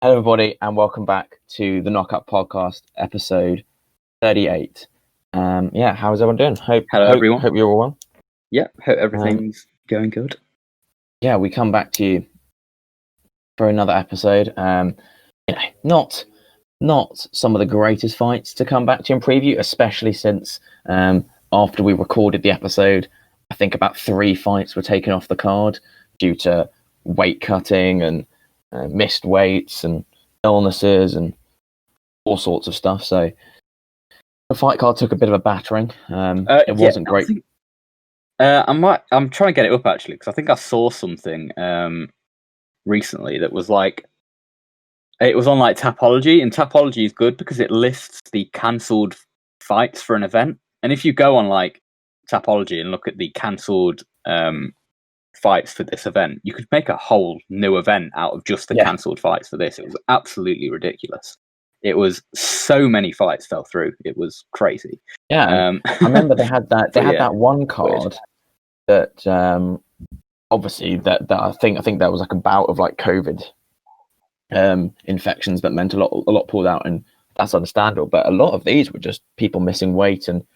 Hello, everybody, and welcome back to the Knockout Podcast, episode 38. How's everyone doing? Hello, everyone. Hope you're all well. Yeah, hope everything's going good. Yeah, we come back to you for another episode. Not some of the greatest fights to come back to and preview, especially since after we recorded the episode, I think about 3 fights were taken off the card due to weight cutting and missed weights and illnesses and all sorts of stuff. So the fight card took a bit of a battering. It wasn't great. I'm trying to get it up actually because I think I saw something recently that was like it was on like Tapology, and Tapology is good because it lists the cancelled fights for an event. And if you go on like Tapology and look at the cancelled fights for this event, you could make a whole new event out of just the cancelled fights for this. It was absolutely ridiculous. It was so many fights fell through. It was crazy. Yeah, I remember they had that. They had that one card that obviously that I think that was like a bout of like COVID infections that meant a lot pulled out, and that's understandable. But a lot of these were just people missing weight and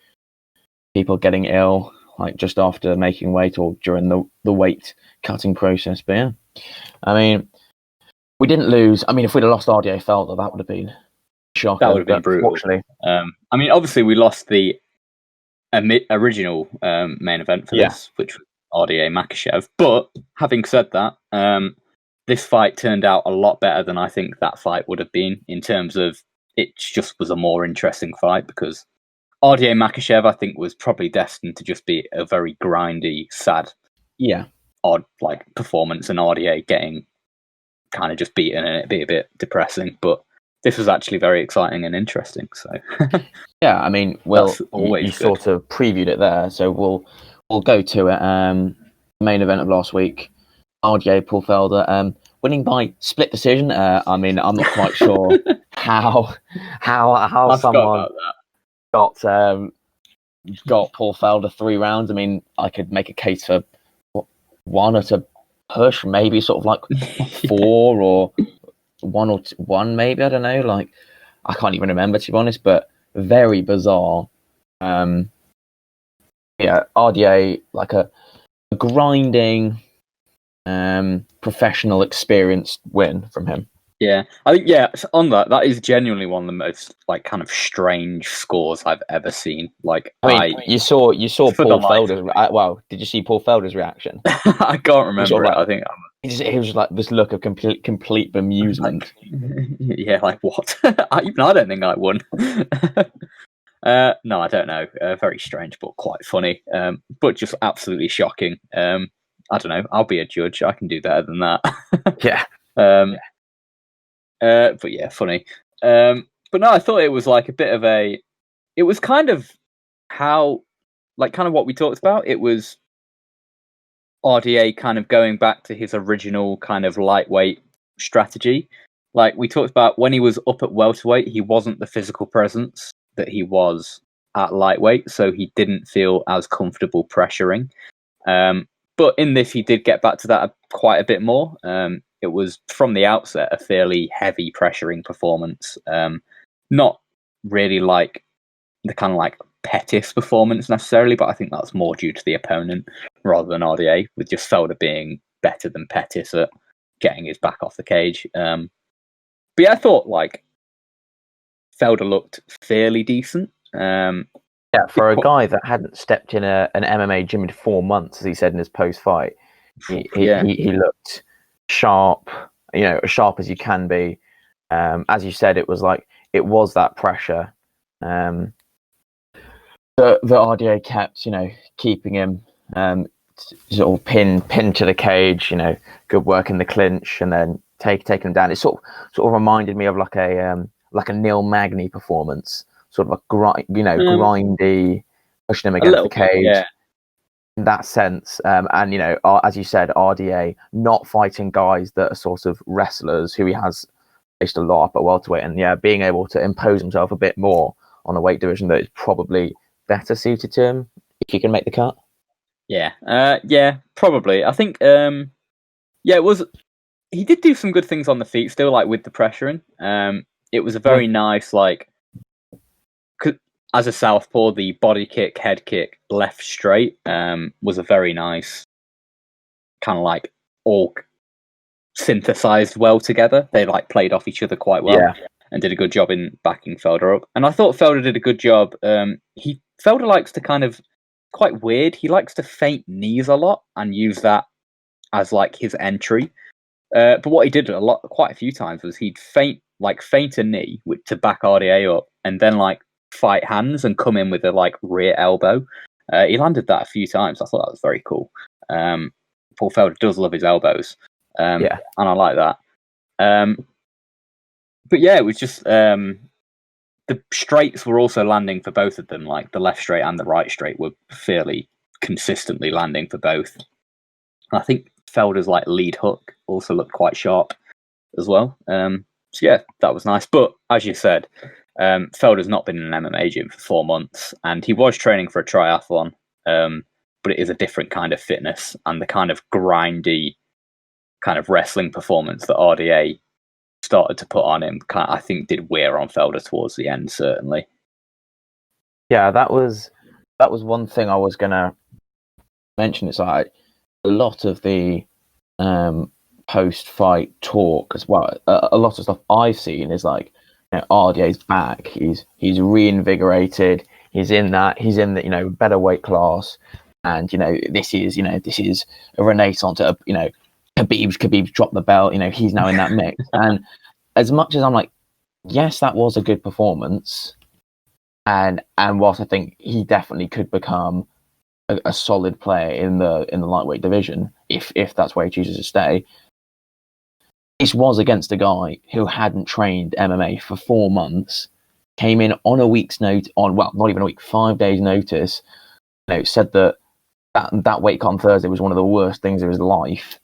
people getting ill, like just after making weight or during the weight cutting process. But yeah, I mean, we didn't lose. I mean, if we'd have lost RDA Felder, that would have been shocking. That would have been brutal. I mean, obviously we lost the original main event for this, which was RDA Makhachev. But having said that, this fight turned out a lot better than I think that fight would have been, in terms of it just was a more interesting fight, because RDA Makhachev, I think, was probably destined to just be a very grindy, sad, odd like performance, and RDA getting kind of just beaten and it'd be a bit depressing. But this was actually very exciting and interesting. So yeah, I mean, you sort of previewed it there, so we'll go to it. Main event of last week, RDA Paul Felder, winning by split decision. I mean, I'm not quite sure how someone got Paul Felder 3 rounds. I mean, I could make a case for one at a push, maybe sort of like 4 or 1 maybe. I don't know. Like, I can't even remember, to be honest. But very bizarre. RDA, like a grinding, professional, experienced win from him. Yeah, I think on that is genuinely one of the most like kind of strange scores I've ever seen. Like, I mean, you saw Paul Felder's. Well, did you see Paul Felder's reaction? I can't remember. Like, I think he was like this look of complete bemusement. Yeah, like what? I don't think I won. No, I don't know. Very strange, but quite funny. But just absolutely shocking. I don't know. I'll be a judge. I can do better than that. Yeah. But yeah, funny. But no, I thought it was like a bit of a. It was kind of how, like, kind of what we talked about. It was RDA kind of going back to his original kind of lightweight strategy. Like we talked about, when he was up at welterweight, he wasn't the physical presence that he was at lightweight, so he didn't feel as comfortable pressuring. But in this, he did get back to that quite a bit more. It was from the outset a fairly heavy pressuring performance. Not really like the kind of like Pettis performance necessarily, but I think that's more due to the opponent rather than RDA, with just Felder being better than Pettis at getting his back off the cage. But yeah, I thought like Felder looked fairly decent. For a guy that hadn't stepped in an MMA gym in 4 months, as he said in his post-fight, he looked sharp, as sharp as you can be. As you said, it was that pressure that RDA kept, keeping him sort of pinned to the cage. Good work in the clinch, and then taking him down. It sort of reminded me of like a Neil Magny performance, sort of a grindy, pushing him against the cage. In that sense, and as you said, RDA not fighting guys that are sort of wrestlers who he has faced a lot up at welterweight, and being able to impose himself a bit more on a weight division that is probably better suited to him if he can make the cut. Yeah, probably. I think, it was. he did do some good things on the feet still, like with the pressuring. It was a very nice, like, as a southpaw, the body kick, head kick, left straight was a very nice kind of like all synthesized well together. They like played off each other quite well and did a good job in backing Felder up. And I thought Felder did a good job. Felder likes to kind of quite weird. He likes to feint knees a lot and use that as like his entry. But what he did quite a few times was he'd feint a knee to back RDA up and then like fight hands and come in with a like rear elbow. He landed that a few times. I thought that was very cool. Paul Felder does love his elbows. And I like that. But yeah, it was just the straights were also landing for both of them. Like the left straight and the right straight were fairly consistently landing for both. I think Felder's like lead hook also looked quite sharp as well. So yeah, that was nice. But as you said, Felder's not been in an MMA gym for 4 months, and he was training for a triathlon. But it is a different kind of fitness, and the kind of grindy kind of wrestling performance that RDA started to put on him, I think, did wear on Felder towards the end, certainly. Yeah, that was one thing I was gonna mention. It's like a lot of the post-fight talk as well. A lot of stuff I've seen is like, RDA's back. He's reinvigorated. He's in the better weight class, and this is a renaissance. Khabib's dropped the belt. He's now in that mix. And as much as I'm like, yes, that was a good performance, and whilst I think he definitely could become a solid player in the lightweight division if that's where he chooses to stay. This was against a guy who hadn't trained MMA for 4 months, came in on a week's notice, not even a week, 5 days notice. Said that weight cut on Thursday was one of the worst things of his life.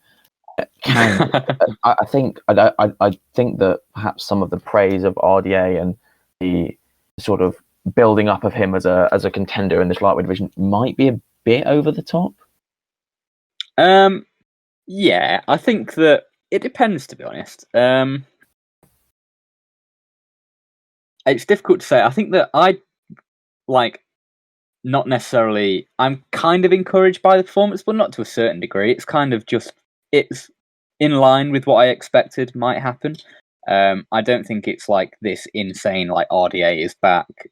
I think that perhaps some of the praise of RDA and the sort of building up of him as a contender in this lightweight division might be a bit over the top. Yeah, I think that it depends, to be honest. It's difficult to say. I think that not necessarily. I'm kind of encouraged by the performance, but not to a certain degree. It's kind of just it's in line with what I expected might happen. I don't think it's like this insane like RDA is back.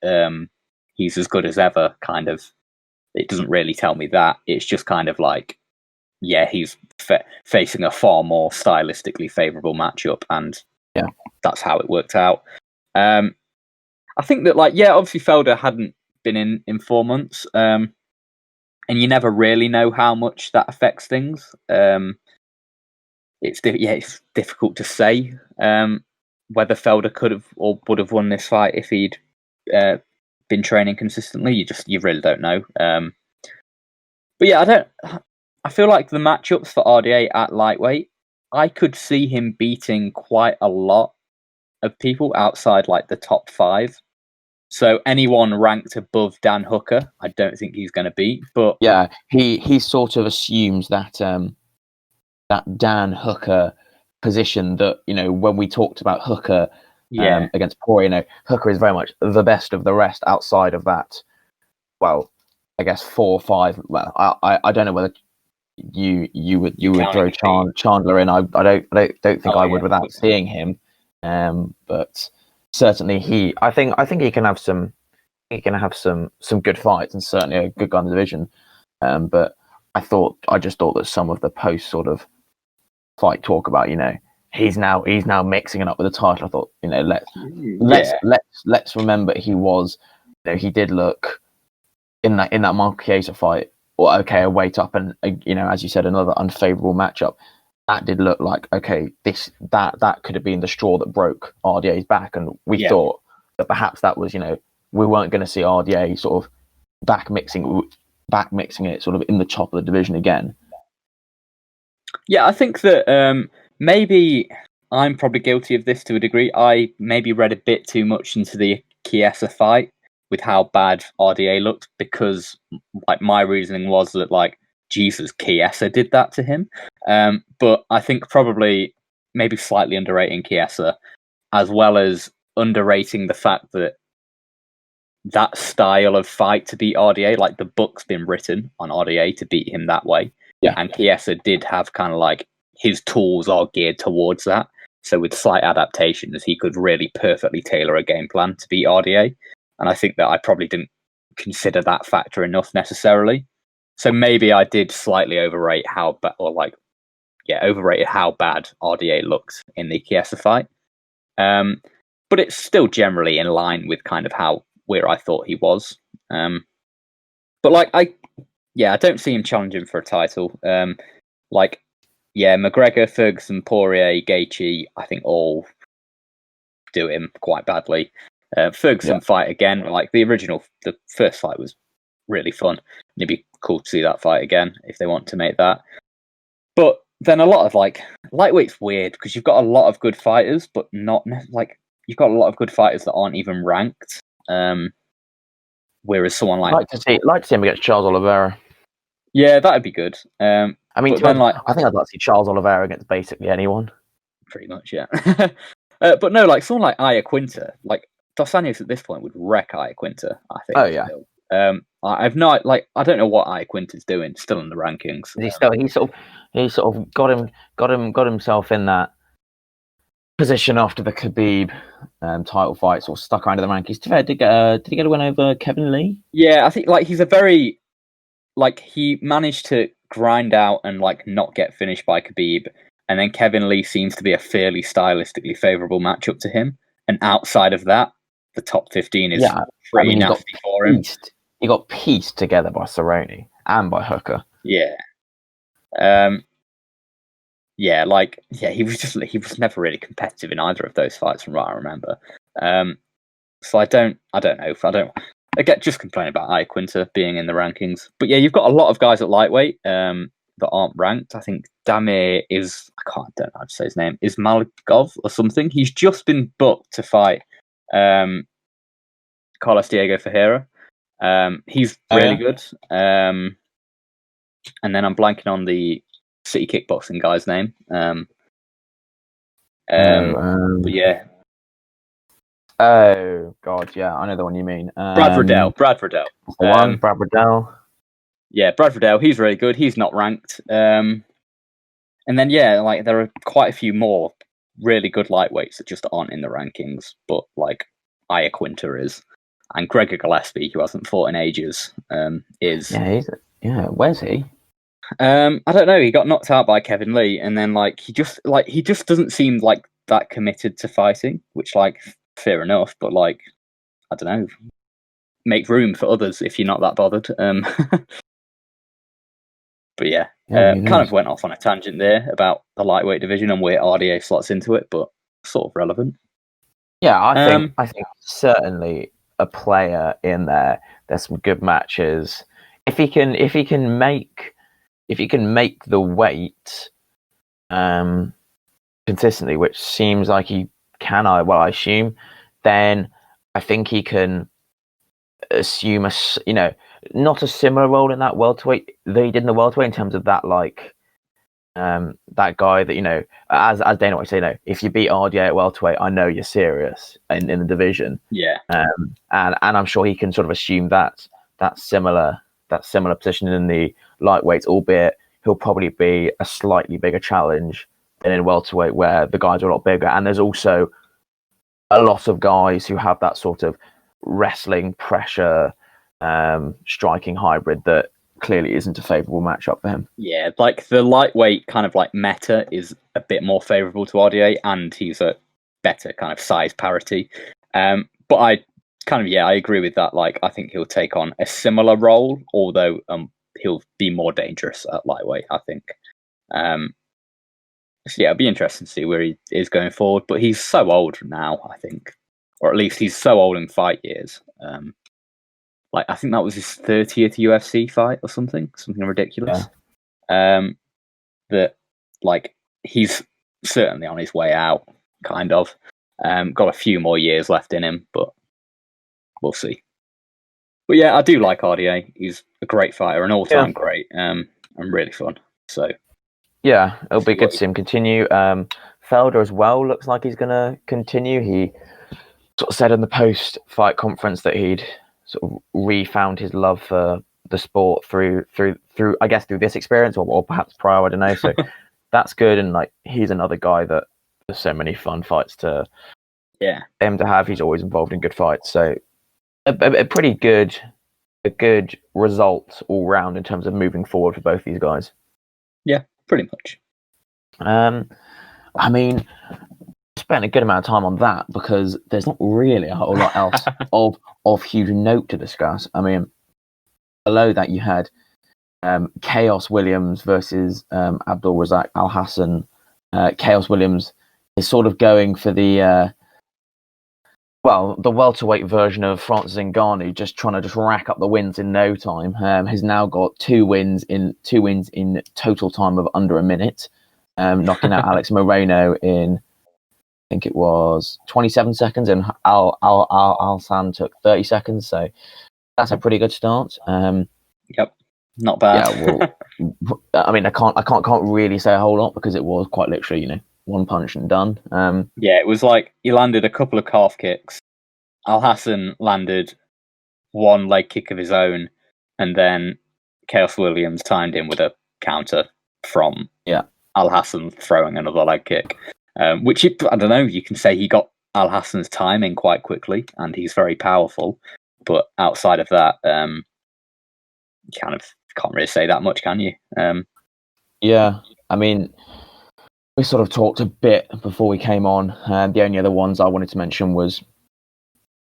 He's as good as ever. Kind of. It doesn't really tell me that. It's just kind of like, yeah, he's facing a far more stylistically favourable matchup, and that's how it worked out. I think that obviously Felder hadn't been in 4 months, and you never really know how much that affects things. It's difficult to say whether Felder could have or would have won this fight if he'd been training consistently. You really don't know. But yeah, I feel like the matchups for RDA at lightweight, I could see him beating quite a lot of people outside like the top 5. So anyone ranked above Dan Hooker, I don't think he's going to beat. But yeah, he sort of assumes that that Dan Hooker position that when we talked about Hooker against Poirier, Hooker is very much the best of the rest outside of that. Well, I guess 4 or 5. Well, I don't know whether you would throw Chandler in. I don't think I would without seeing him. But certainly I think he can have some good fights and certainly a good guy in the division. But I just thought that some of the post sort of fight talk about he's now mixing it up with the title. I thought let's remember he was he did look in that Marco Chiesa fight, or a weight up, and as you said, another unfavourable matchup. That did look like that could have been the straw that broke RDA's back, and we thought that perhaps that was we weren't going to see RDA sort of back mixing it sort of in the top of the division again. Yeah, I think that maybe I'm probably guilty of this to a degree. I maybe read a bit too much into the Chiesa fight with how bad RDA looked, because my reasoning was that Jesus, Chiesa did that to him. But I think probably maybe slightly underrating Chiesa, as well as underrating the fact that style of fight to beat RDA, like the book's been written on RDA to beat him that way. Yeah. And Chiesa did have kind of like his tools are geared towards that. So with slight adaptations, he could really perfectly tailor a game plan to beat RDA. And I think that I probably didn't consider that factor enough necessarily. So maybe I did slightly overrate overrated how bad RDA looked in the Chiesa fight. But it's still generally in line with kind of where I thought he was. But like I don't see him challenging for a title. McGregor, Ferguson, Poirier, Gaethje, I think all do him quite badly. Ferguson fight again, like the first fight was really fun. It'd be cool to see that fight again if they want to make that. But then a lot of like lightweight's weird because you've got a lot of good fighters, but not like you've got a lot of good fighters that aren't even ranked. Whereas someone like to see him against Charles Oliveira. Yeah, that'd be good. I think I'd like to see Charles Oliveira against basically anyone. Pretty much, yeah. But no, like someone like Iaquinta, like Dos Anjos at this point would wreck Iaquinta, I think. Oh yeah. I've not I don't know what Iaquinta's doing still in the rankings. He sort of got himself in that position after the Khabib title fight, sort of stuck around in the rankings. Did he get a win over Kevin Lee? Yeah, I think like he's a very he managed to grind out and like not get finished by Khabib, and then Kevin Lee seems to be a fairly stylistically favourable matchup to him. And outside of that, the top 15 is pretty nasty for him. He got pieced together by Cerrone and by Hooker. Yeah. He was never really competitive in either of those fights from what I remember. So I don't know. I get just complaining about Iaquinta being in the rankings. But yeah, you've got a lot of guys at lightweight that aren't ranked. I think Damir I don't know how to say his name, is Malgov or something. He's just been booked to fight Carlos Diego Ferreira. He's really good. And then I'm blanking on the City Kickboxing guy's name. But yeah. Oh God, yeah, I know the one you mean. Brad Riddell. Brad Riddell. Yeah, Brad Riddell. He's really good. He's not ranked. And then there are quite a few more really good lightweights that just aren't in the rankings. But like Iaquinta is, and Gregor Gillespie, who hasn't fought in ages, is. Yeah, where's he? I don't know. He got knocked out by Kevin Lee, and then he just doesn't seem like that committed to fighting, which fair enough, but I don't know, make room for others if you're not that bothered. But yeah, kind of went off on a tangent there about the lightweight division and where RDA slots into it, but sort of relevant. Yeah, I think certainly a player in there. There's some good matches. If he can make the weight consistently, which seems like he can, I assume, then I think he can assume not a similar role in that welterweight that he did in the welterweight in terms of that that guy that as Dana White say, if you beat RDA at welterweight, I know you're serious in the division. Yeah. And I'm sure he can sort of assume that similar position in the lightweights, albeit he'll probably be a slightly bigger challenge than in welterweight where the guys are a lot bigger. And there's also a lot of guys who have that sort of wrestling pressure, striking hybrid that clearly isn't a favourable matchup for him. Yeah, the lightweight kind of meta is a bit more favourable to RDA, and he's a better kind of size parity. But I agree with that. I think he'll take on a similar role, although he'll be more dangerous at lightweight, I think. So yeah, it'll be interesting to see where he is going forward. But he's so old now, I think, or at least he's so old in fight years. I think that was his 30th UFC fight or something ridiculous. Yeah. That he's certainly on his way out, kind of. Got a few more years left in him, but we'll see. But yeah, I do like RDA. He's a great fighter, an all-time great, and really fun. So yeah, it'll be good to see him continue. Felder as well looks like he's going to continue. He sort of said in the post-fight conference that he'd sort of refound his love for the sport through I guess through this experience or perhaps prior, I don't know. So that's good, and like he's another guy that there's so many fun fights to him to have. He's always involved in good fights, so a pretty good result all round in terms of moving forward for both these guys. Yeah, pretty much. I mean, spent a good amount of time on that because there's not really a whole lot else of huge note to discuss. I mean, below that you had Chaos Williams versus Abdul Razak Al Hassan. Chaos Williams is sort of going for the welterweight version of Francis Ngannou, just trying to rack up the wins in no time. Has now got two wins in total time of under a minute, knocking out Alex Moreno in, I think it was 27 seconds, and Al Hassan took 30 seconds. So that's a pretty good start. Yep, not bad. Yeah, well, I mean, I can't really say a whole lot because it was quite literally, one punch and done. It was like he landed a couple of calf kicks. Al Hassan landed one leg kick of his own, and then Chaos Williams timed in with a counter from Al Hassan throwing another leg kick. Which, I don't know, you can say he got Al Hassan's timing quite quickly, and he's very powerful. But outside of that, you kind of can't really say that much, can you? Yeah, I mean, we sort of talked a bit before we came on. The only other ones I wanted to mention was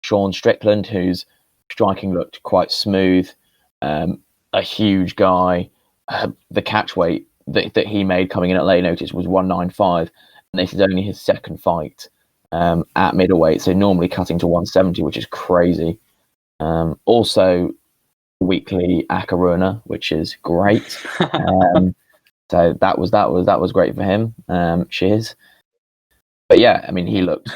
Sean Strickland, whose striking looked quite smooth. A huge guy. The catch weight that he made coming in at late notice was 195, and this is only his second fight at middleweight, so normally cutting to 170, which is crazy. Also, weekly Akaruna, which is great. So that was great for him. Cheers. But yeah, I mean, he looked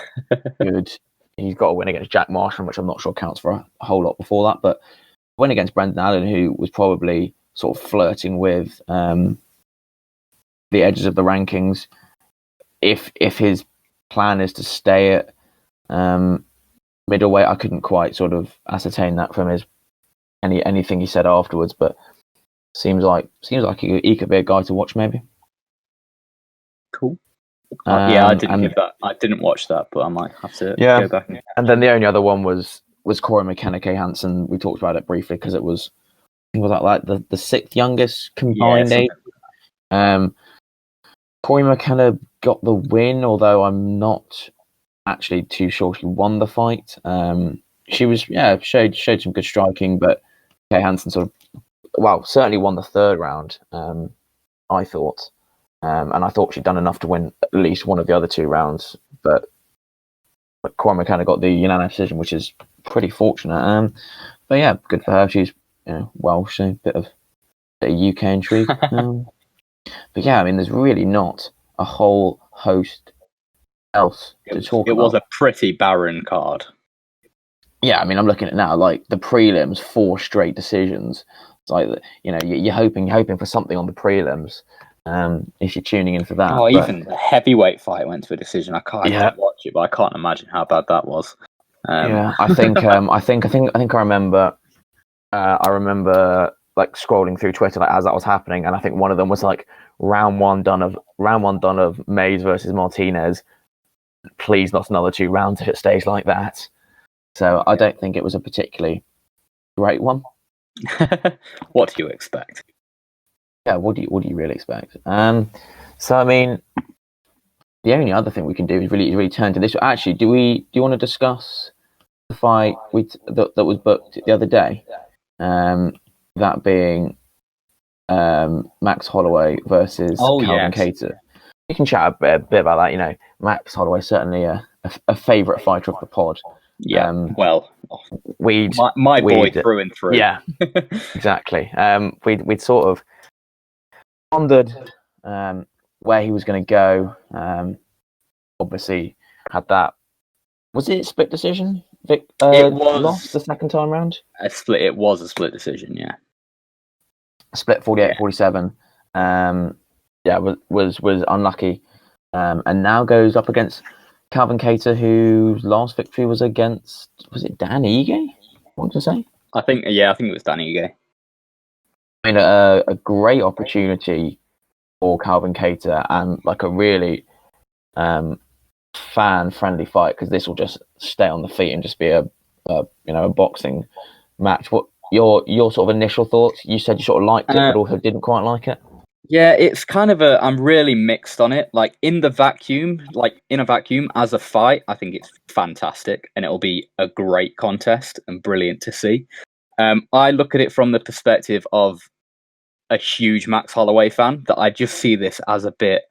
good. He's got a win against Jack Marshall, which I'm not sure counts for a whole lot before that, but win against Brendan Allen, who was probably sort of flirting with the edges of the rankings. If his plan is to stay at middleweight, I couldn't quite sort of ascertain that from his anything he said afterwards, but seems like he could be a guy to watch, maybe. Cool. I didn't watch that, but I might have to go back. And then the only other one was Corey McKenna-K Hansen. We talked about it briefly because it was like the sixth youngest combined age. Corey McKenna got the win, although I'm not actually too sure she won the fight. She was showed some good striking, but Kay Hansen certainly won the third round. I thought. And I thought she'd done enough to win at least one of the other two rounds, but Corey McKenna got the unanimous decision, which is pretty fortunate. But yeah, good for her. She's Welsh, so a bit of UK intrigue. But yeah, I mean, there's really not a whole host else to talk about. It was a pretty barren card. Yeah, I mean, I'm looking at it now, like the prelims, 4 straight decisions. It's like, you're hoping for something on the prelims. If you're tuning in for that. Even the heavyweight fight went to a decision. I didn't watch it, but I can't imagine how bad that was. I think I remember. I remember like scrolling through Twitter like as that was happening, and I think one of them was like round one done of Mays versus Martinez. Please, not another 2 rounds if it stays like that. So I don't think it was a particularly great one. What do you expect? Yeah, what do you really expect? So I mean, the only other thing we can do is really turn to this. Actually, do you want to discuss the fight that was booked the other day? That being Max Holloway versus Calvin Kattar. We can chat a bit about that. Max Holloway certainly a favourite fighter of the pod. Yeah, my boy through and through. Yeah, exactly. We'd sort of pondered where he was going to go. Obviously, had that. Was it a split decision? It was lost the second time round. It was a split decision. Yeah, split 48-47. Was unlucky. and now goes up against Calvin Kattar, whose last victory was against, was it Dan Ige? I want to say. I think it was Dan Ige. I mean, a great opportunity for Calvin Kattar and like a really fan-friendly fight, because this will just stay on the feet and just be a boxing match. What your sort of initial thoughts? You said you sort of liked it, but also didn't quite like it. Yeah, it's kind of I'm really mixed on it. Like in a vacuum as a fight, I think it's fantastic and it'll be a great contest and brilliant to see. I look at it from the perspective of a huge Max Holloway fan, that I just see this as a bit,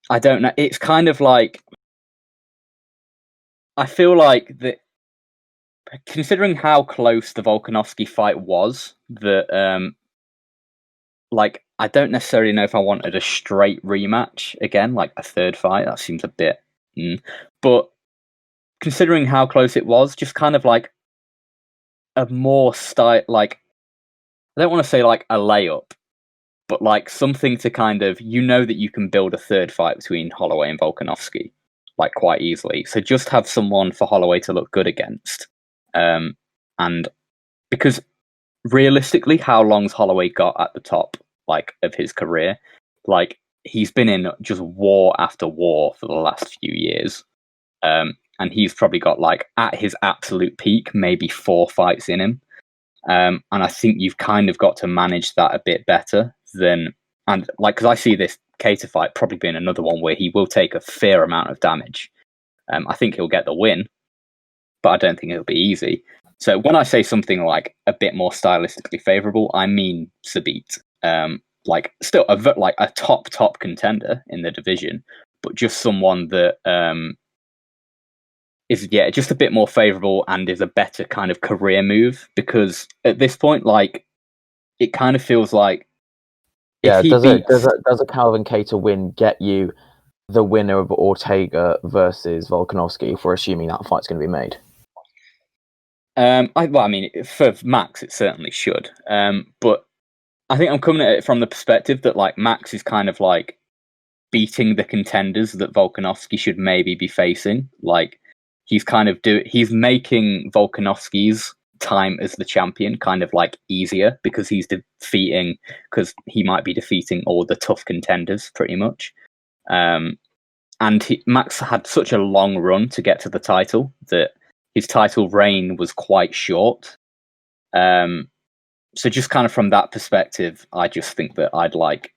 I don't know, it's kind of like, I feel like that, considering how close the Volkanovski fight was, that like I don't necessarily know if I wanted a straight rematch again, like a third fight. That seems a bit, but considering how close it was, just kind of like a more style, like I don't want to say like a layup, but like something to kind of, that you can build a third fight between Holloway and Volkanovski like quite easily. So just have someone for Holloway to look good against, and because realistically, how long's Holloway got at the top like of his career? Like he's been in just war after war for the last few years, and he's probably got like at his absolute peak maybe 4 fights in him. And I think you've kind of got to manage that a bit better than, and like, because I see this Kattar fight probably being another one where he will take a fair amount of damage. I think he'll get the win, but I don't think it'll be easy. So when I say something like a bit more stylistically favourable, I mean Sabit. Like still a top contender in the division, but just someone that is just a bit more favourable and is a better kind of career move, because at this point, like, it kind of feels like does a Calvin Kattar win get you the winner of Ortega versus Volkanovski, if we're assuming that fight's going to be made? I mean, for Max, it certainly should. But I think I'm coming at it from the perspective that like Max is kind of like beating the contenders that Volkanovski should maybe be facing. Like he's kind of he's making Volkanovski's time as the champion kind of like easier, because he might be defeating all the tough contenders pretty much. And Max had such a long run to get to the title that his title reign was quite short. So just kind of from that perspective, I just think that I'd like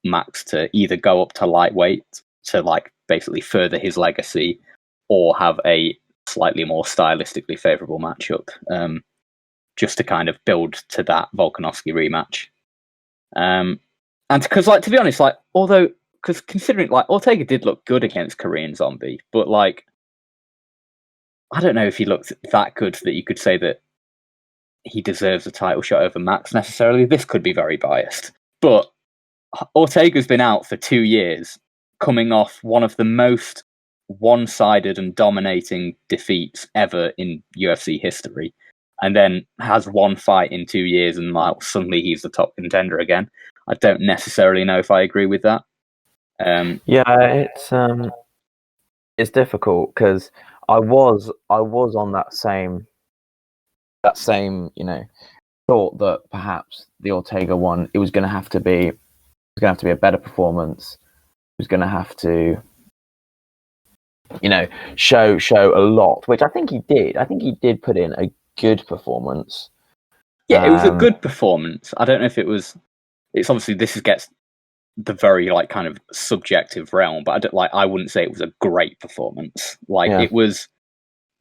Max to either go up to lightweight to like basically further his legacy, or have a slightly more stylistically favourable matchup, just to kind of build to that Volkanovski rematch. And because, like, to be honest, like, because considering like Ortega did look good against Korean Zombie, but like, I don't know if he looked that good that you could say that he deserves a title shot over Max necessarily. This could be very biased, but Ortega's been out for 2 years, coming off one of the most one-sided and dominating defeats ever in UFC history, and then has one fight in 2 years, and like, suddenly he's the top contender again. I don't necessarily know if I agree with that. It's difficult, because I was on that same thought that perhaps the Ortega one, it was going to have to be a better performance. It was going to have to show a lot, which I think he did. I think he did put in a good performance. Yeah, it was a good performance. I don't know if it was. It's obviously gets the very like kind of subjective realm, but I wouldn't say it was a great performance. Like It was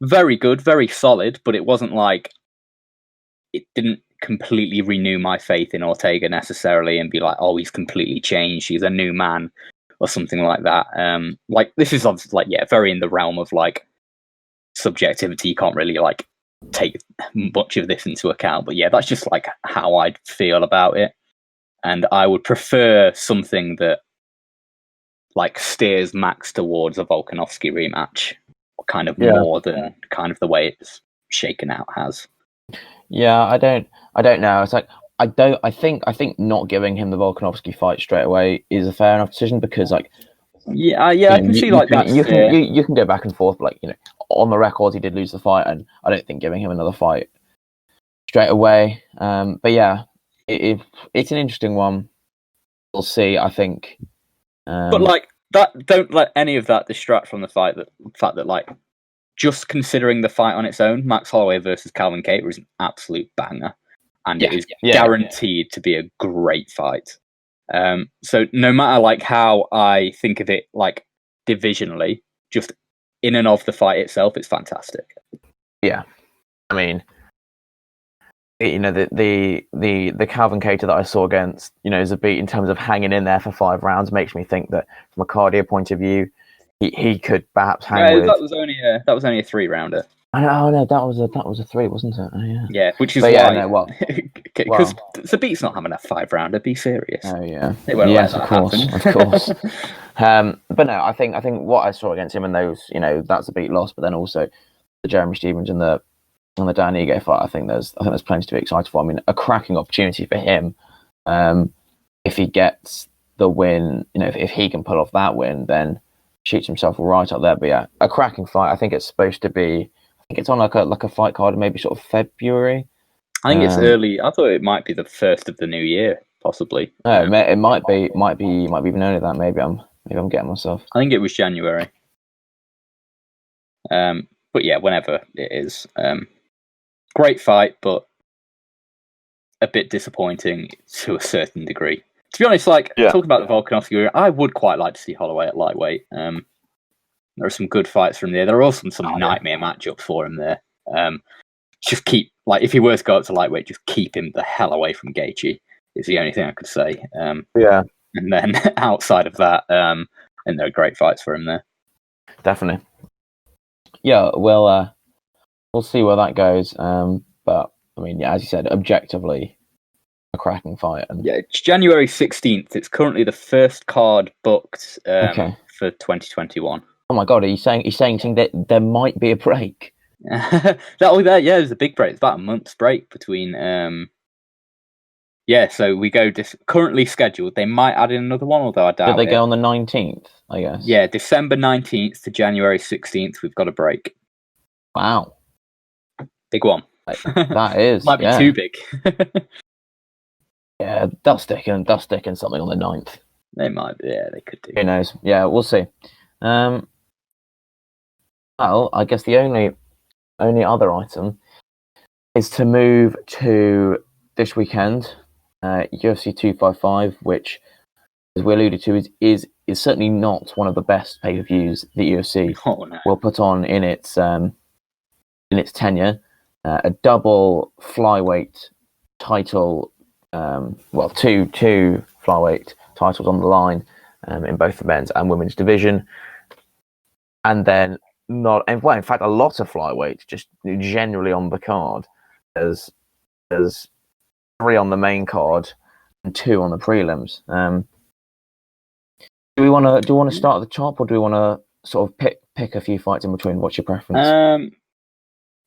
very good, very solid, but it wasn't like, it didn't completely renew my faith in Ortega necessarily and be like, oh, he's completely changed, he's a new man or something like that. Like this is obviously like very in the realm of like subjectivity. You can't really like take much of this into account, but that's just like how I'd feel about it. And I would prefer something that like steers Max towards a Volkanovski rematch, kind of more than kind of the way it's shaken out has. Yeah, I don't know. It's like I think not giving him the Volkanovski fight straight away is a fair enough decision, because like Yeah, I can see like that. You can go back and forth, like, on the record he did lose the fight, and I don't think giving him another fight straight away. But yeah, it's an interesting one. We'll see. I think, but like that, don't let any of that distract from the fact that like just considering the fight on its own, Max Holloway versus Calvin Kattar is an absolute banger, and it is guaranteed to be a great fight. So no matter like how I think of it, like divisionally, just in and of the fight itself, it's fantastic. Yeah, I mean, the Calvin Kattar that I saw against, Zabit, in terms of hanging in there for 5 rounds, makes me think that from a cardio point of view, he could perhaps hang with. That was only a 3-rounder. Oh no, that was a 3, wasn't it? Oh, yeah. Yeah, which is why. Because Zabit's not having a 5-rounder. Be serious. Oh yeah. They won't yes, let of that course. But no, I think what I saw against him in those, that's a beat loss, but then also the Jeremy Stephens and the Dan Ige fight, I think there's plenty to be excited for. I mean, a cracking opportunity for him. If he gets the win, if he can pull off that win, then shoots himself right up there. But yeah, a cracking fight. I think it's supposed to be. I think it's on like a fight card, maybe sort of February. I think it's early. I thought it might be the first of the new year, possibly. No, it might be even earlier than that. Maybe I'm getting myself. I think it was January. But yeah, whenever it is. Great fight, but a bit disappointing to a certain degree. To be honest, talking about the Volkanovski, I would quite like to see Holloway at lightweight. There are some good fights from there. There are also some nightmare matchups for him there. Just keep, if he were to go up to lightweight, just keep him the hell away from Gaethje is the only thing I could say. And then outside of that, and there are great fights for him there. Definitely. Yeah, we'll see where that goes. But I mean, yeah, as you said, objectively, a cracking fight. And yeah, it's January 16th. It's currently the first card booked for 2021. Oh my god, he's saying that there might be a break. There's a big break. It's about a month's break between. So we go currently scheduled. They might add in another one, although I doubt. Did they go on the 19th? I guess. Yeah, December 19th to January 16th. We've got a break. Wow. Big one. That is. Might be too big. Yeah, they'll stick in something on the 9th. They might. Yeah, they could do. Who knows? Yeah, we'll see. Well, I guess the only other item is to move to this weekend, UFC 255, which, as we alluded to, is certainly not one of the best pay-per-views the UFC will put on in its tenure. A double flyweight title, two flyweight titles on the line in both the men's and women's division, and then in fact, a lot of flyweights just generally on the card. There's 3 on the main card and 2 on the prelims. Do we want to start at the top, or do we want to sort of pick a few fights in between? What's your preference?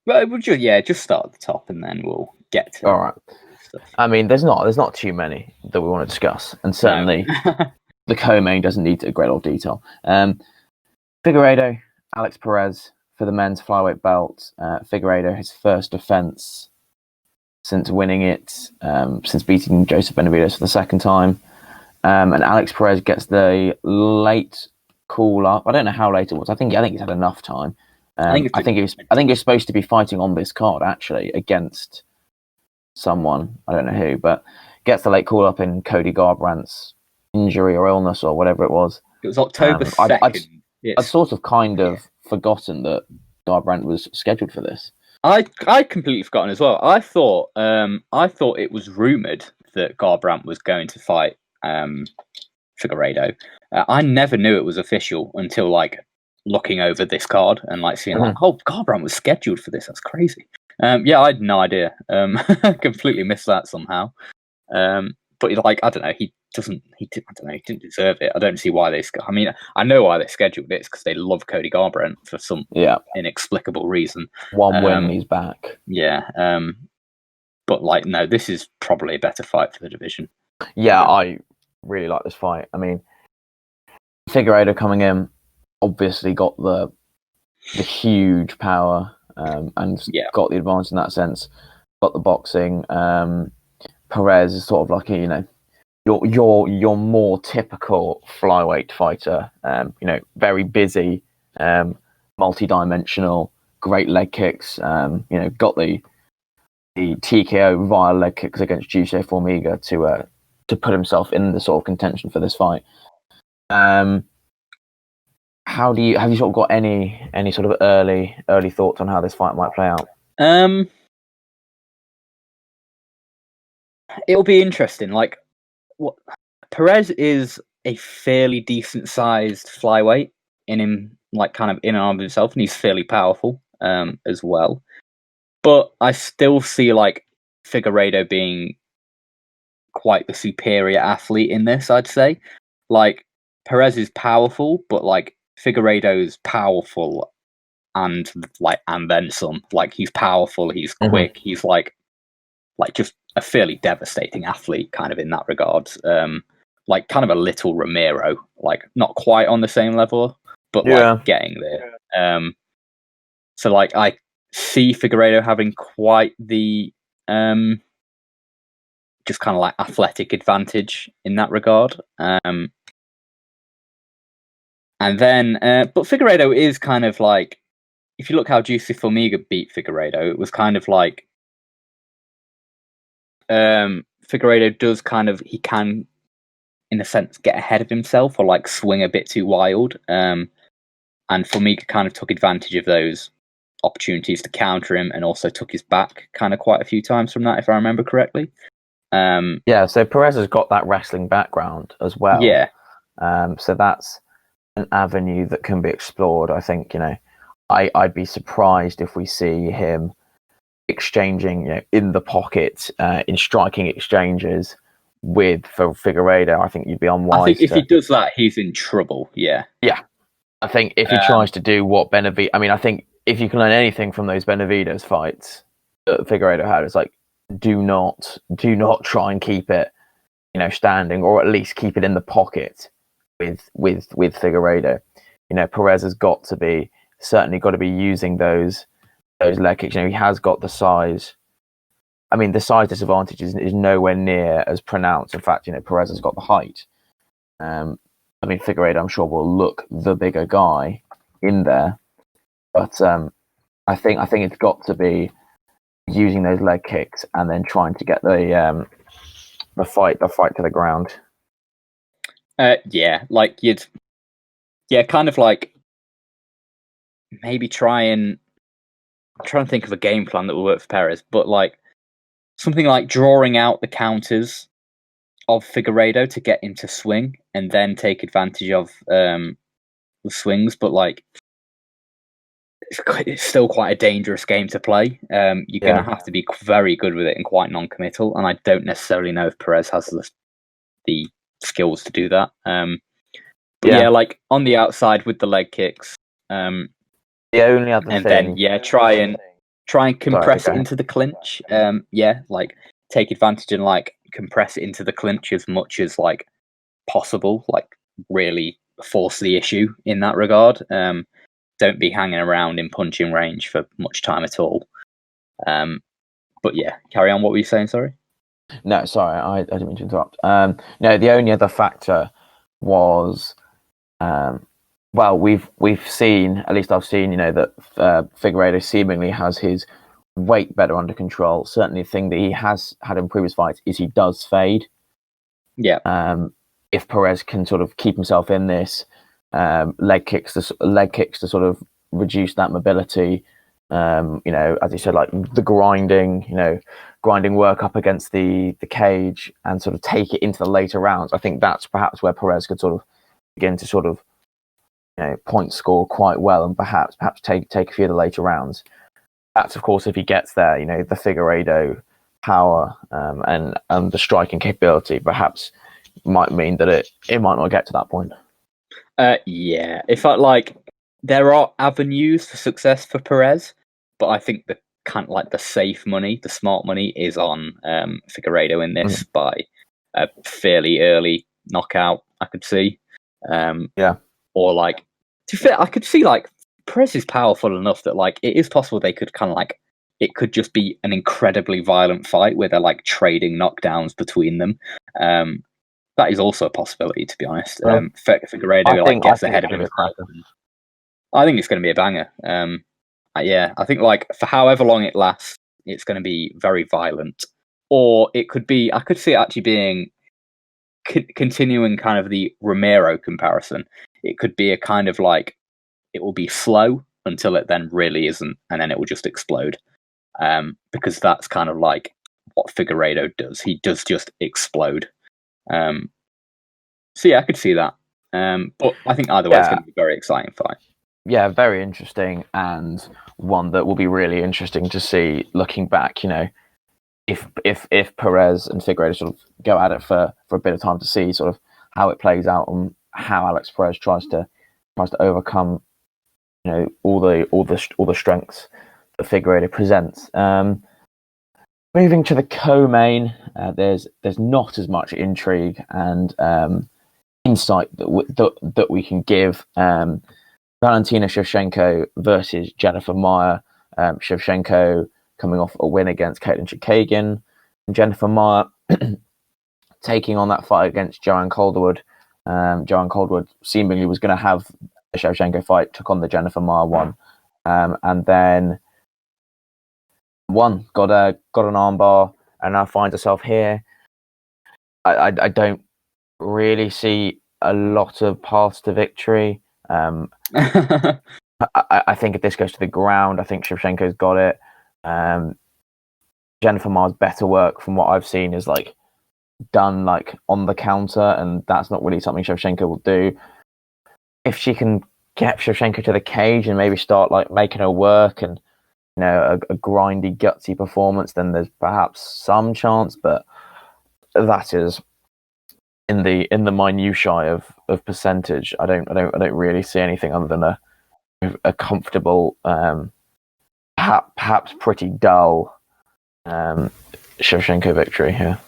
Well, just start at the top, and then we'll get to. All right. Stuff. I mean, there's not too many that we want to discuss, and certainly the co-main doesn't need a great deal of detail. Figueiredo, Alex Perez for the men's flyweight belt. Figueiredo, his first defense since winning it, since beating Joseph Benavidez for the second time, and Alex Perez gets the late call up. I don't know how late it was. I think he's had enough time. I think he was supposed to be fighting on this card actually against someone, I don't know who, but gets the late call up in Cody Garbrandt's injury or illness or whatever it was. It was October 2nd. I'd sort of forgotten that Garbrandt was scheduled for this. I completely forgotten as well. I thought it was rumored that Garbrandt was going to fight Figueiredo. I never knew it was official until looking over this card and seeing Garbrandt was scheduled for this. That's crazy. I had no idea. Completely missed that somehow. But I don't know. He didn't deserve it. I don't see why they. I mean, I know why they scheduled it. It's because they love Cody Garbrandt for some inexplicable reason. One win, he's back. Yeah. But no, this is probably a better fight for the division. Yeah, I really like this fight. I mean, Figueiredo coming in, obviously got the huge power and got the advantage in that sense. Got the boxing. Perez is sort of like your more typical flyweight fighter. Very busy, multi-dimensional, great leg kicks. Got the TKO via leg kicks against Juice Formiga to put himself in the sort of contention for this fight. Have you sort of got any sort of early thoughts on how this fight might play out? It'll be interesting. Like, Perez is a fairly decent sized flyweight in him, like kind of in and of himself, and he's fairly powerful as well. But I still see like Figueiredo being quite the superior athlete in this, I'd say. Like, Perez is powerful, but like Figueiredo's powerful and then some. Like, he's powerful, he's quick, he's like just a fairly devastating athlete kind of in that regard. Like kind of a little Romero, like not quite on the same level, but like getting there. So like I see Figueiredo having quite the just kind of like athletic advantage in that regard. And then but Figueiredo is kind of like, if you look how Juicy Formiga beat Figueiredo, it was kind of like Figueiredo does kind of, he can in a sense get ahead of himself or like swing a bit too wild, and Formiga kind of took advantage of those opportunities to counter him and also took his back kind of quite a few times from that, if I remember correctly. So Perez has got that wrestling background as well. So that's an avenue that can be explored. I think, I'd be surprised if we see him exchanging in the pocket, in striking exchanges with Figueiredo. I think you'd be unwise. I think if he does that, he's in trouble. Yeah. I think if he tries to do what Benavidez, I think if you can learn anything from those Benavidez fights that Figueiredo had, it's like, do not try and keep it, standing, or at least keep it in the pocket with Figueiredo. Perez has certainly got to be using those leg kicks. He has got the size. The size disadvantage is nowhere near as pronounced. In fact, Perez has got the height. Figueiredo, I'm sure, will look the bigger guy in there, but I think it's got to be using those leg kicks and then trying to get the fight to the ground. Kind of like maybe I'm trying to think of a game plan that will work for Perez, but like something like drawing out the counters of Figueiredo to get into swing and then take advantage of the swings. But like, it's still quite a dangerous game to play. You're going to have to be very good with it and quite non-committal. And I don't necessarily know if Perez has the skills to do that. Like on the outside with the leg kicks. The only other and thing, then try and compress it into the clinch. Like take advantage and like compress it into the clinch as much as like possible. Like really force the issue in that regard. Don't be hanging around in punching range for much time at all. But carry on. What were you saying? Sorry. No, sorry, I didn't mean to interrupt. No, the only other factor was, we've seen, at least I've seen, that Figueiredo seemingly has his weight better under control. Certainly, the thing that he has had in previous fights is he does fade. If Perez can sort of keep himself in this, leg kicks to sort of reduce that mobility. As you said, like the grinding work up against the cage and sort of take it into the later rounds. I think that's perhaps where Perez could sort of begin to sort of point score quite well and perhaps take a few of the later rounds. That's of course if he gets there. The Figueiredo power and the striking capability perhaps might mean that it might not get to that point. If there are avenues for success for Perez, but I think the kind of like the safe money, the smart money is on Figueiredo in this by a fairly early knockout. I could see. or like to fit. I could see like Perez is powerful enough that like it is possible they could kind of like it could just be an incredibly violent fight where they're like trading knockdowns between them. That is also a possibility, to be honest. Figueiredo gets ahead of him. I think it's going to be a banger. Yeah, I think like for however long it lasts, it's going to be very violent. Or it could be, I could see it actually being continuing kind of the Romero comparison. It could be a kind of like it will be slow until it then really isn't, and then it will just explode. Because that's kind of like what Figueiredo does. He does just explode. So yeah, I could see that. But I think either way, it's going to be a very exciting fight. Yeah, very interesting, and one that will be really interesting to see looking back. If Perez and Figueiredo sort of go at it for a bit of time to see sort of how it plays out and how Alex Perez tries to overcome all the strengths that Figueiredo presents. Moving to the co-main, there's not as much intrigue and insight that we can give. Valentina Shevchenko versus Jennifer Maia. Shevchenko coming off a win against Caitlin Chikagian. Jennifer Maia taking on that fight against Joanne Calderwood. Joanne Calderwood seemingly was going to have the Shevchenko fight, took on the Jennifer Maia one, and then won, got an armbar, and now finds herself here. I don't really see a lot of paths to victory. I think if this goes to the ground, I think Shevchenko's got it. Jennifer Maia's better work, from what I've seen, is like done like on the counter, and that's not really something Shevchenko will do. If she can get Shevchenko to the cage and maybe start like making her work and a grindy, gutsy performance, then there's perhaps some chance, but that is in the minutiae of percentage. I don't really see anything other than a comfortable, perhaps pretty dull Shevchenko victory here.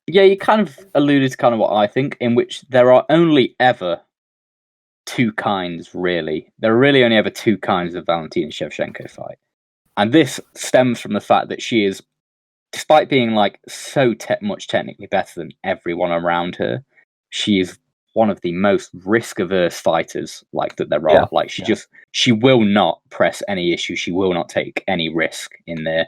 Yeah, you kind of alluded to kind of what I think, in which there are only ever two kinds, really. There are really only ever two kinds of Valentina Shevchenko fight. And this stems from the fact that she is, despite being like so much technically better than everyone around her, she is one of the most risk-averse fighters like that there are. Yeah, like she will not press any issue. She will not take any risk in there.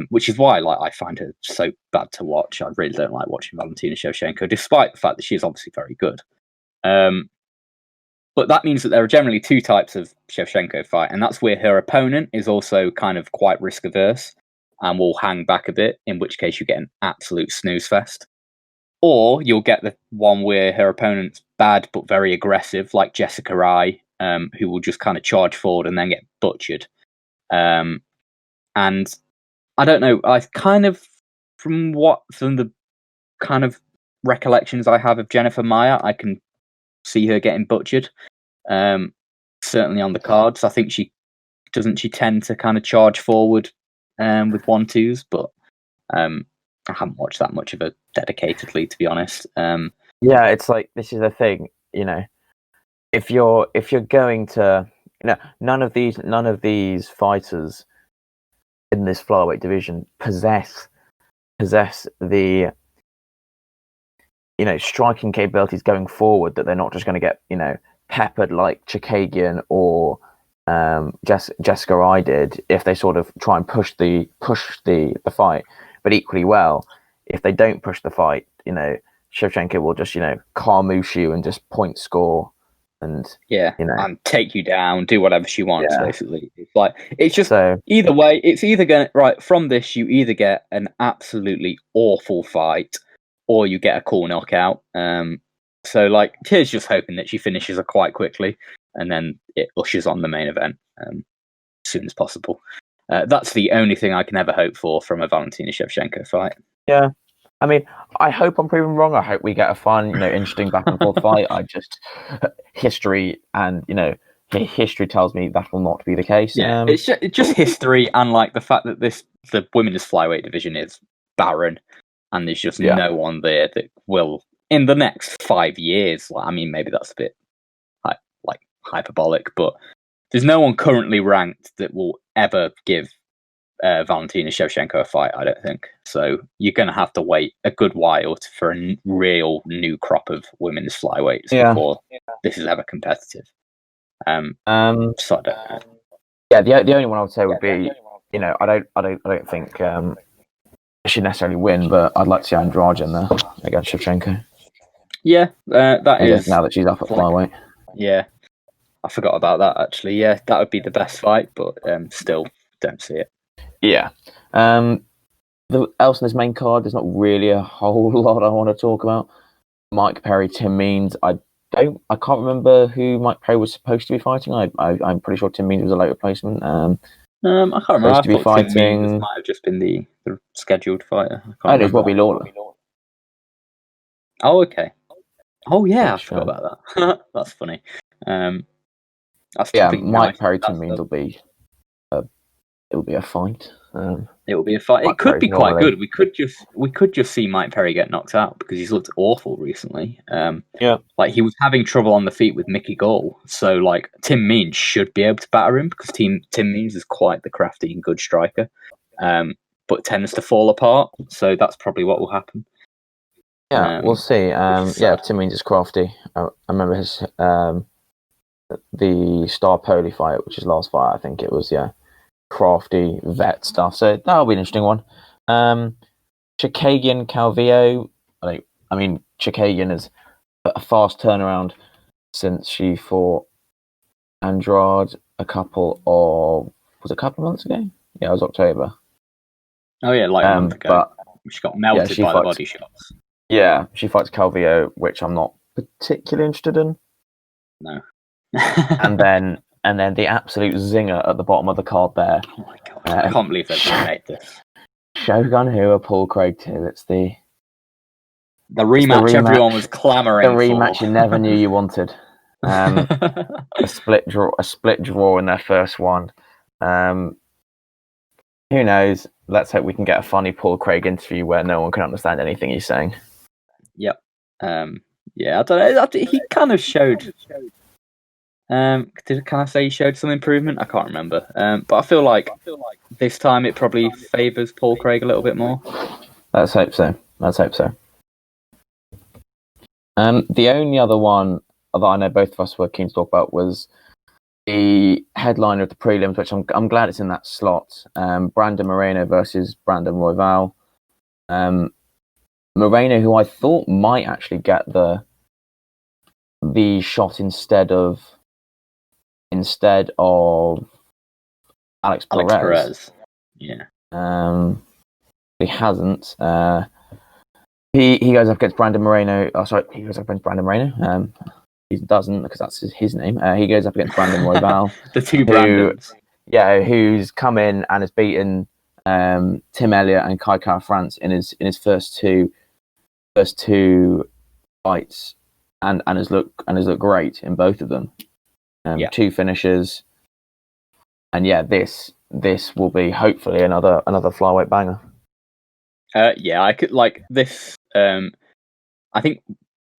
Which is why I find her so bad to watch. I really don't like watching Valentina Shevchenko, despite the fact that she is obviously very good. But that means that there are generally two types of Shevchenko fight, and that's where her opponent is also kind of quite risk-averse and will hang back a bit, in which case you get an absolute snooze fest. Or you'll get the one where her opponent's bad but very aggressive, like Jessica Rai, who will just kind of charge forward and then get butchered. And I don't know, I kind of, from the kind of recollections I have of Jennifer Maia, I can see her getting butchered. Certainly on the cards. I think she tend to kind of charge forward with 1-2s, but I haven't watched that much of it dedicatedly, to be honest. Yeah, it's like, this is the thing, if you're going to, none of these fighters in this flyweight division possess the striking capabilities going forward, that they're not just going to get peppered like Chikagian or Jessica Rai did if they sort of try and push the fight. But equally well, if they don't push the fight, Shevchenko will just carmouche you and just point score and and take you down, do whatever she wants. Basically, it's just either way. It's either going from this, you either get an absolutely awful fight, or you get a cool knockout. So here's just hoping that she finishes her quite quickly, and then it ushers on the main event as soon as possible. That's the only thing I can ever hope for from a Valentina Shevchenko fight. Yeah. I mean, I hope I'm proven wrong. I hope we get a fun, interesting back and forth fight. History and, history tells me that will not be the case. Yeah, it's just history, and the fact that the women's flyweight division is barren, and there's just no one there that will, in the next 5 years. Maybe that's a bit hyperbolic, but there's no one currently ranked that will ever give Valentina Shevchenko a fight, I don't think. So you're going to have to wait a good while for a real new crop of women's flyweights before this is ever competitive. So I don't know. Yeah, the only one I would say would be, I don't think should necessarily win, but I'd like to see Andrade in there against Shevchenko. Yeah, that is now that she's up at flyweight. Yeah, I forgot about that actually. Yeah, that would be the best fight, but still don't see it. Yeah. Else in this main card, there's not really a whole lot I want to talk about. Mike Perry, Tim Means. I can't remember who Mike Perry was supposed to be fighting. I'm pretty sure Tim Means was a late replacement. I can't remember. I thought Tim Means might have just been the scheduled fighter. It was Bobby Lawler. Oh, okay. Oh, yeah, I forgot about that. That's funny. That's Mike Perry, Tim Means will be. It'll be a fight. It will be a fight. It could be quite good. We could just see Mike Perry get knocked out because he's looked awful recently. Like he was having trouble on the feet with Mickey Gall. So like Tim Means should be able to batter him because Tim Means is quite the crafty and good striker, but tends to fall apart. So that's probably what will happen. Yeah, we'll see. Tim Means is crafty. I remember his the Star Poli fight, which is last fight. I think it was crafty vet stuff. So that'll be an interesting one. Chikagian Calvillo. Chikagian is a fast turnaround since she fought Andrade a couple of months ago? Yeah, it was October. Oh yeah, like a month ago. But she got melted by the body shots. Yeah, she fights Calvillo, which I'm not particularly interested in. No. and then the absolute zinger at the bottom of the card there. Oh my god! I can't believe they've made this. Shogun Rua, Paul Craig 2. It's the rematch everyone was clamouring for. The rematch you never knew you wanted. A split draw in their first one. Who knows? Let's hope we can get a funny Paul Craig interview where no one can understand anything he's saying. Yep. I don't know. He kind of showed. Can I say he showed some improvement? I can't remember. But I feel like this time it probably favours Paul Craig a little bit more. Let's hope so. The only other one that I know both of us were keen to talk about was the headliner of the prelims, which I'm glad it's in that slot. Brandon Moreno versus Brandon Royval. Moreno, who I thought might actually get the shot instead of Alex Perez. Yeah. He hasn't. He goes up against Brandon Moreno. Oh, sorry, he goes up against Brandon Moreno. He doesn't because that's his name. He goes up against Brandon Royval. The two Brandons. Who's come in and has beaten Tim Elliott and Kai Kara-France in his first two fights, and has looked great in both of them. 2 finishes, and this will be hopefully another flyweight banger. I could like this. I think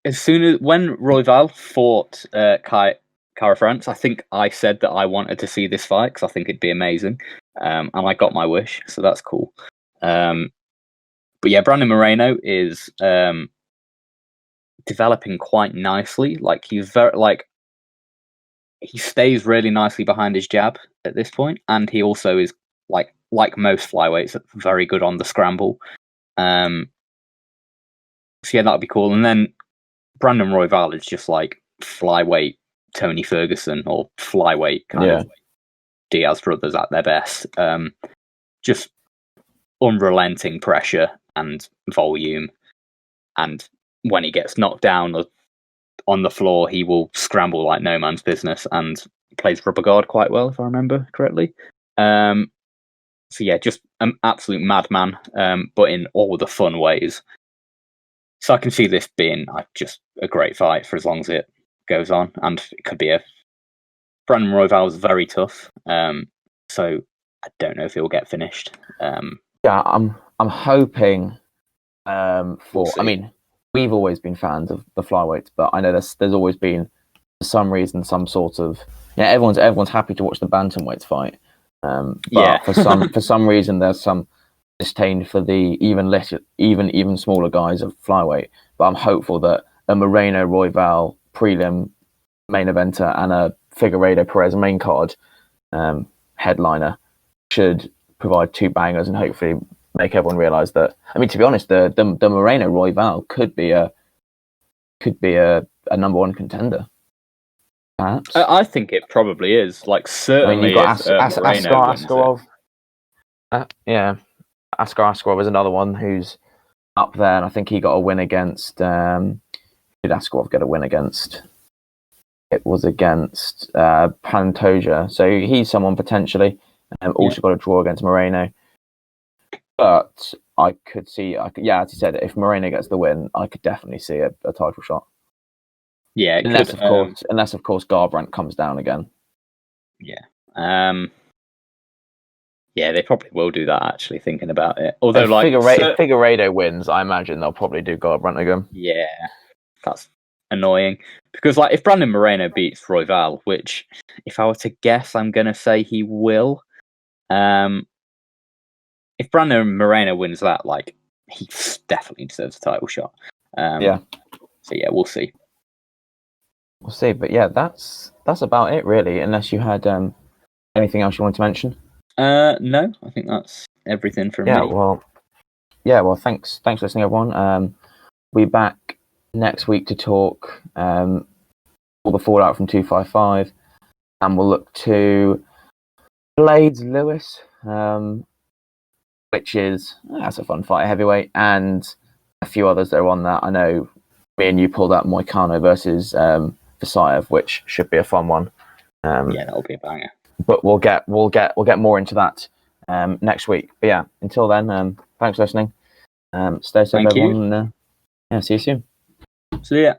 as soon as when Royval fought Kai Kara-France, I think I said that I wanted to see this fight because I think it'd be amazing, and I got my wish, so that's cool. But Brandon Moreno is developing quite nicely. Like he's he stays really nicely behind his jab at this point, and he also is like most flyweights, very good on the scramble. So that would be cool. And then Brandon Royval is just like flyweight Tony Ferguson or flyweight kind of Diaz brothers at their best. Just unrelenting pressure and volume, and when he gets knocked down on the floor, he will scramble like no man's business and plays rubber guard quite well, if I remember correctly. Just an absolute madman, but in all the fun ways. So I can see this being just a great fight for as long as it goes on, and it could be Brandon Royval is very tough, so I don't know if he'll get finished. I'm hoping for. I mean, we've always been fans of the flyweights, but I know there's always been for some reason, some sort of everyone's happy to watch the bantamweights fight. But for some reason, there's some disdain for the even smaller guys of flyweight. But I'm hopeful that a Moreno Royval prelim main eventer and a Figueiredo Perez main card headliner should provide 2 bangers and hopefully make everyone realise that. I mean, to be honest, the Moreno Royval could be a number 1 contender. Perhaps. I think it probably is. Like, certainly, I mean, you've got Askarov. Askar Askarov is another one who's up there, and I think he got a win against. Did Askarov get a win against? It was against Pantoja, so he's someone potentially. Also got a draw against Moreno, but I could see. As you said, if Moreno gets the win, I could definitely see a title shot. Yeah, unless of course Garbrandt comes down again. Yeah. Yeah, they probably will do that. Actually, thinking about it, although if Figueiredo wins, I imagine they'll probably do Garbrandt again. Yeah, that's annoying because if Brandon Moreno beats Royval, which if I were to guess, I'm gonna say he will. If Brandon Moreno wins that, he definitely deserves a title shot. So yeah, we'll see. We'll see, but yeah, that's about it really. Unless you had anything else you want to mention? No, I think that's everything from me. Well, thanks for listening, everyone. We'll be back next week to talk all the fallout from 255, and we'll look to Blades Lewis, which that's a fun fight, heavyweight, and a few others that are on that. I know me and you pulled out Moicano versus Vasayev, which should be a fun one. That'll be a banger. But we'll get more into that next week. But yeah, until then, thanks for listening. Stay safe, everyone. And, see you soon. See ya.